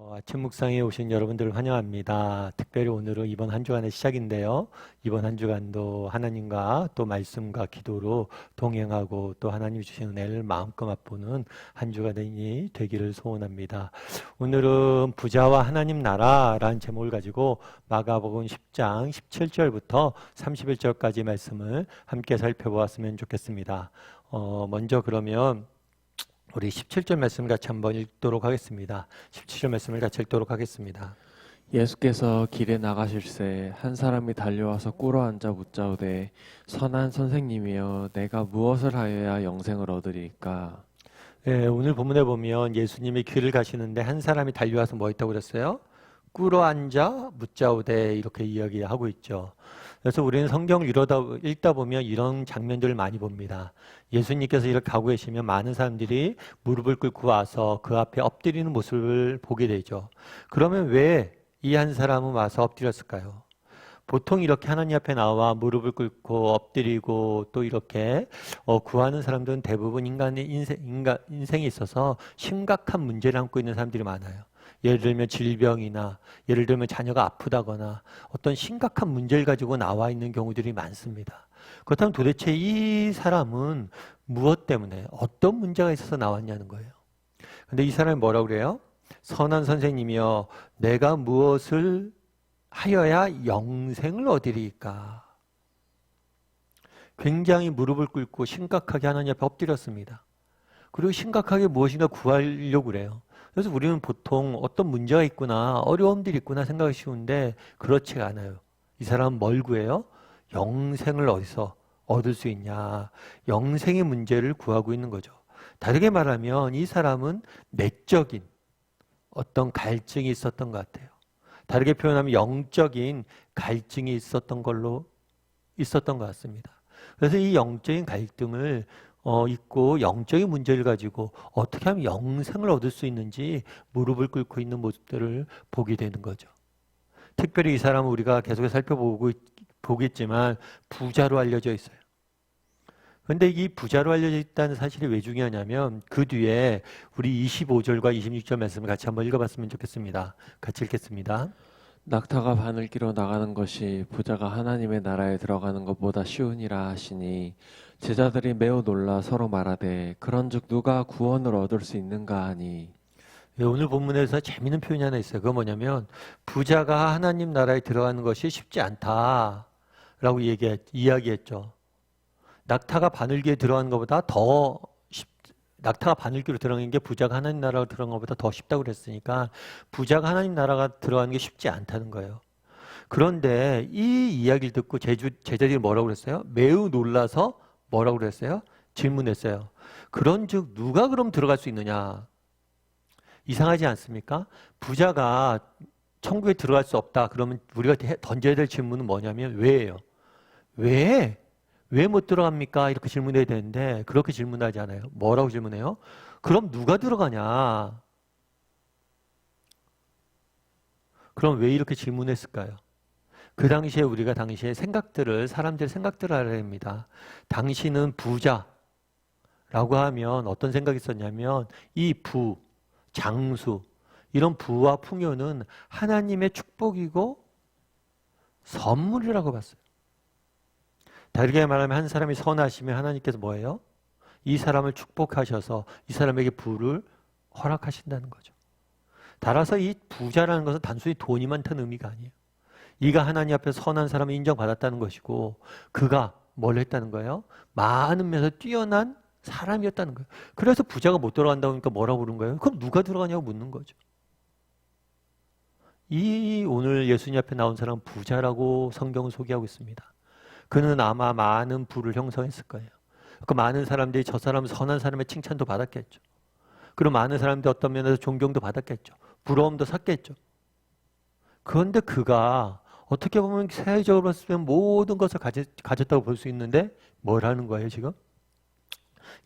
아침 묵상에 오신 여러분들을 환영합니다. 특별히 오늘은 이번 한 주간의 시작인데요. 이번 한 주간도 하나님과 또 말씀과 기도로 동행하고 또 하나님이 주시는 은혜를 마음껏 맛보는 한 주간이 되기를 소원합니다. 오늘은 부자와 하나님 나라라는 제목을 가지고 마가복음 10장 17절부터 31절까지 말씀을 함께 살펴보았으면 좋겠습니다. 먼저 그러면 우리 17절 말씀 같이 한번 읽도록 하겠습니다. 17절 말씀을 같이 읽도록 하겠습니다. 예수께서 길에 나가실새 한 사람이 달려와서 꿇어앉아 묻자오되 선한 선생님이여 내가 무엇을 하여야 영생을 얻으리까? 오늘 본문에 보면 예수님이 길을 가시는데 한 사람이 달려와서 뭐 했다고 그랬어요? 꿇어앉아 묻자오되 이렇게 이야기하고 있죠. 그래서 우리는 성경을 읽다 보면 이런 장면들을 많이 봅니다. 예수님께서 이렇게 가고 계시면 많은 사람들이 무릎을 꿇고 와서 그 앞에 엎드리는 모습을 보게 되죠. 그러면 왜 이 한 사람은 와서 엎드렸을까요? 보통 이렇게 하나님 앞에 나와 무릎을 꿇고 엎드리고 또 이렇게 구하는 사람들은 대부분 인간의 인생에 있어서 심각한 문제를 안고 있는 사람들이 많아요. 예를 들면 질병이나 예를 들면 자녀가 아프다거나 어떤 심각한 문제를 가지고 나와 있는 경우들이 많습니다. 그렇다면 도대체 이 사람은 무엇 때문에 어떤 문제가 있어서 나왔냐는 거예요. 근데 이 사람이 뭐라고 그래요? 선한 선생님이여 내가 무엇을 하여야 영생을 얻으리까? 굉장히 무릎을 꿇고 심각하게 하나님 앞에 엎드렸습니다. 그리고 심각하게 무엇인가 구하려고 그래요. 그래서 우리는 보통 어떤 문제가 있구나, 어려움들이 있구나 생각이 쉬운데 그렇지가 않아요. 이 사람은 뭘 구해요? 영생을 어디서 얻을 수 있냐. 영생의 문제를 구하고 있는 거죠. 다르게 말하면 이 사람은 내적인 어떤 갈증이 있었던 것 같아요. 다르게 표현하면 영적인 갈증이 있었던 것 같습니다. 그래서 이 영적인 갈등을 있고 영적인 문제를 가지고 어떻게 하면 영생을 얻을 수 있는지 무릎을 꿇고 있는 모습들을 보게 되는 거죠. 특별히 이 사람은 우리가 계속해서 보겠지만 부자로 알려져 있어요. 그런데 이 부자로 알려져 있다는 사실이 왜 중요하냐면 그 뒤에 우리 25절과 26절 말씀을 같이 한번 읽어봤으면 좋겠습니다. 같이 읽겠습니다. 낙타가 바늘기로 나가는 것이 부자가 하나님의 나라에 들어가는 것보다 쉬우니라 하시니 제자들이 매우 놀라 서로 말하되 그런즉 누가 구원을 얻을 수 있는가 하니. 오늘 본문에서 재미있는 표현이 하나 있어요. 그건 뭐냐면 부자가 하나님 나라에 들어가는 것이 쉽지 않다라고 이야기했죠. 낙타가 바늘기에 들어가는 것보다 낙타가 바늘기로 들어가는 게 부자가 하나님 나라로 들어가는 것보다 더 쉽다고 그랬으니까 부자가 하나님 나라가 들어가는 게 쉽지 않다는 거예요. 그런데 이 이야기를 듣고 제자들이 뭐라고 그랬어요? 매우 놀라서 뭐라고 그랬어요? 질문했어요. 그런즉 누가 그럼 들어갈 수 있느냐? 이상하지 않습니까? 부자가 천국에 들어갈 수 없다. 그러면 우리가 던져야 될 질문은 뭐냐면 왜예요? 왜? 왜 못 들어갑니까? 이렇게 질문해야 되는데 그렇게 질문하지 않아요. 뭐라고 질문해요? 그럼 누가 들어가냐? 그럼 왜 이렇게 질문했을까요? 그 당시에 우리가 사람들의 생각들을 알아야 됩니다. 당신은 부자라고 하면 어떤 생각이 있었냐면 이 장수, 이런 부와 풍요는 하나님의 축복이고 선물이라고 봤어요. 다르게 말하면 한 사람이 선하시면 하나님께서 뭐예요? 이 사람을 축복하셔서 이 사람에게 부를 허락하신다는 거죠. 따라서 이 부자라는 것은 단순히 돈이 많다는 의미가 아니에요. 이가 하나님 앞에 선한 사람을 인정받았다는 것이고 그가 뭘 했다는 거예요? 많은 면에서 뛰어난 사람이었다는 거예요. 그래서 부자가 못 들어간다고 하니까 뭐라고 부른 거예요? 그럼 누가 들어가냐고 묻는 거죠. 이 오늘 예수님 앞에 나온 사람은 부자라고 성경은 소개하고 있습니다. 그는 아마 많은 부를 형성했을 거예요. 그 많은 사람들이 저 사람은 선한 사람의 칭찬도 받았겠죠. 그리고 많은 사람들이 어떤 면에서 존경도 받았겠죠. 부러움도 샀겠죠. 그런데 그가 어떻게 보면 세계적으로 봤을 때 모든 것을 가졌다고 볼 수 있는데 뭘 하는 거예요 지금?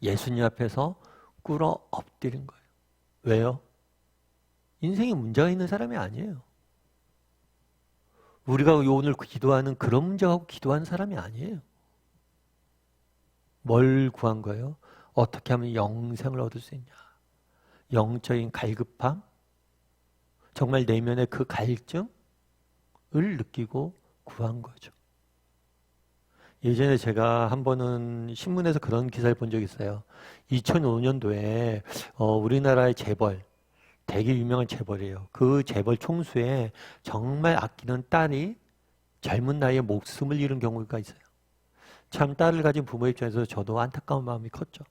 예수님 앞에서 꿇어 엎드린 거예요. 왜요? 인생에 문제가 있는 사람이 아니에요. 우리가 오늘 기도하는 그런 문제하고 기도하는 사람이 아니에요. 뭘 구한 거예요? 어떻게 하면 영생을 얻을 수 있냐? 영적인 갈급함, 정말 내면의 그 갈증을 느끼고 구한 거죠. 예전에 제가 한 번은 신문에서 그런 기사를 본 적이 있어요. 2005년도에 우리나라의 재벌, 되게 유명한 재벌이에요. 그 재벌 총수에 정말 아끼는 딸이 젊은 나이에 목숨을 잃은 경우가 있어요. 참 딸을 가진 부모 입장에서 저도 안타까운 마음이 컸죠.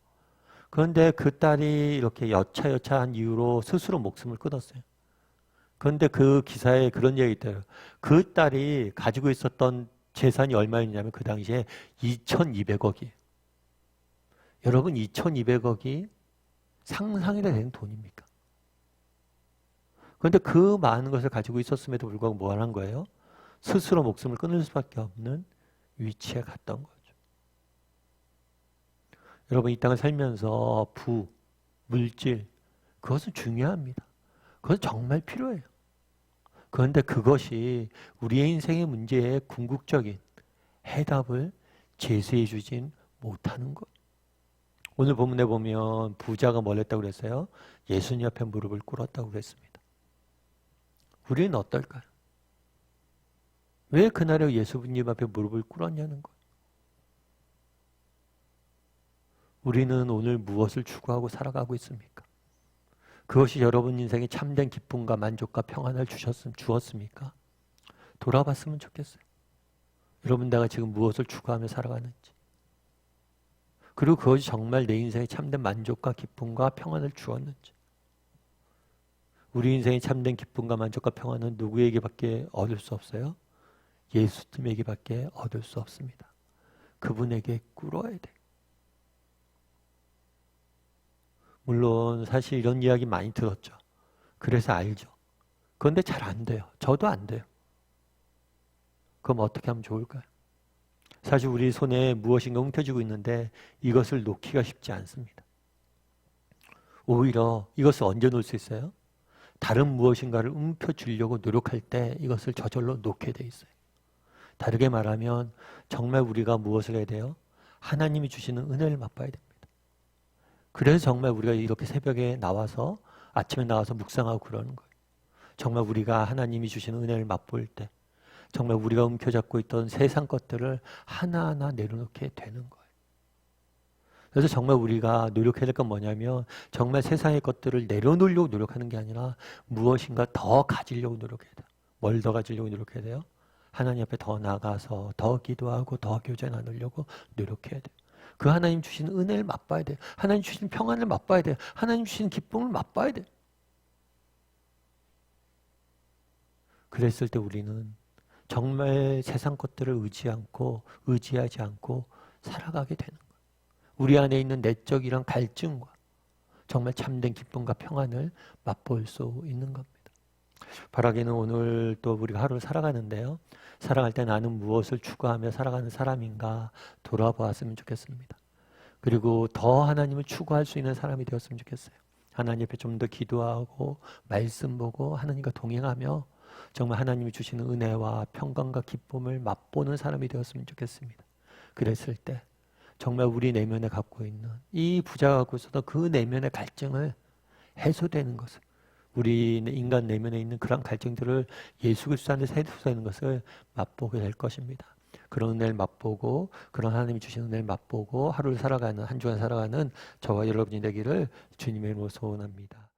그런데 그 딸이 이렇게 여차여차한 이유로 스스로 목숨을 끊었어요. 그런데 그 기사에 그런 얘기 있더라고요. 그 딸이 가지고 있었던 재산이 얼마였냐면 그 당시에 2,200억이에요. 여러분 2,200억이 상상이 되는 돈입니까? 그런데 그 많은 것을 가지고 있었음에도 불구하고 뭐 하는 거예요? 스스로 목숨을 끊을 수밖에 없는 위치에 갔던 거죠. 여러분 이 땅을 살면서 부, 물질 그것은 중요합니다. 그건 정말 필요해요. 그런데 그것이 우리의 인생의 문제에 궁극적인 해답을 제시해 주진 못하는 것. 오늘 본문에 보면 부자가 뭘 했다고 그랬어요? 예수님 앞에 무릎을 꿇었다고 그랬습니다. 우리는 어떨까요? 왜 그날에 예수님 앞에 무릎을 꿇었냐는 거예요. 우리는 오늘 무엇을 추구하고 살아가고 있습니까? 그것이 여러분 인생에 참된 기쁨과 만족과 평안을 주었습니까? 돌아봤으면 좋겠어요. 여러분 내가 지금 무엇을 추구하며 살아가는지, 그리고 그것이 정말 내 인생에 참된 만족과 기쁨과 평안을 주었는지. 우리 인생에 참된 기쁨과 만족과 평안은 누구에게밖에 얻을 수 없어요? 예수님에게밖에 얻을 수 없습니다. 그분에게 꿇어야 돼. 물론 사실 이런 이야기 많이 들었죠. 그래서 알죠. 그런데 잘 안 돼요. 저도 안 돼요. 그럼 어떻게 하면 좋을까요? 사실 우리 손에 무엇인가 움켜쥐고 있는데 이것을 놓기가 쉽지 않습니다. 오히려 이것을 언제 놓을 수 있어요? 다른 무엇인가를 움켜쥐려고 노력할 때 이것을 저절로 놓게 돼 있어요. 다르게 말하면 정말 우리가 무엇을 해야 돼요? 하나님이 주시는 은혜를 맛봐야 됩니다. 그래서 정말 우리가 이렇게 새벽에 나와서 아침에 나와서 묵상하고 그러는 거예요. 정말 우리가 하나님이 주시는 은혜를 맛볼 때 정말 우리가 움켜잡고 있던 세상 것들을 하나하나 내려놓게 되는 거예요. 그래서 정말 우리가 노력해야 될 건 뭐냐면 정말 세상의 것들을 내려놓으려고 노력하는 게 아니라 무엇인가 더 가지려고 노력해야 돼요. 뭘 더 가지려고 노력해야 돼요? 하나님 앞에 더 나가서 더 기도하고 더 교제 나누려고 노력해야 돼요. 그 하나님 주시는 은혜를 맛봐야 돼요. 하나님 주시는 평안을 맛봐야 돼요. 하나님 주시는 기쁨을 맛봐야 돼요. 그랬을 때 우리는 정말 세상 것들을 의지하지 않고 살아가게 되는 거예요. 우리 안에 있는 내적 이런 갈증과 정말 참된 기쁨과 평안을 맛볼 수 있는 겁니다. 바라기는 오늘 또 우리가 하루를 살아가는데요. 살아갈 때 나는 무엇을 추구하며 살아가는 사람인가 돌아보았으면 좋겠습니다. 그리고 더 하나님을 추구할 수 있는 사람이 되었으면 좋겠어요. 하나님 앞에 좀 더 기도하고 말씀 보고 하나님과 동행하며 정말 하나님이 주시는 은혜와 평강과 기쁨을 맛보는 사람이 되었으면 좋겠습니다. 그랬을 때 정말 우리 내면에 갖고 있는 이 부자가 갖고 있어도 그 내면의 갈증을 해소되는 것을, 우리 인간 내면에 있는 그런 갈증들을 예수 그리스도 안에서 해소되는 것을 맛보게 될 것입니다. 그런 은혜를 맛보고 그런 하나님이 주시는 은혜를 맛보고 하루를 살아가는, 한 주간 살아가는 저와 여러분이 되기를 주님의 이름으로 소원합니다.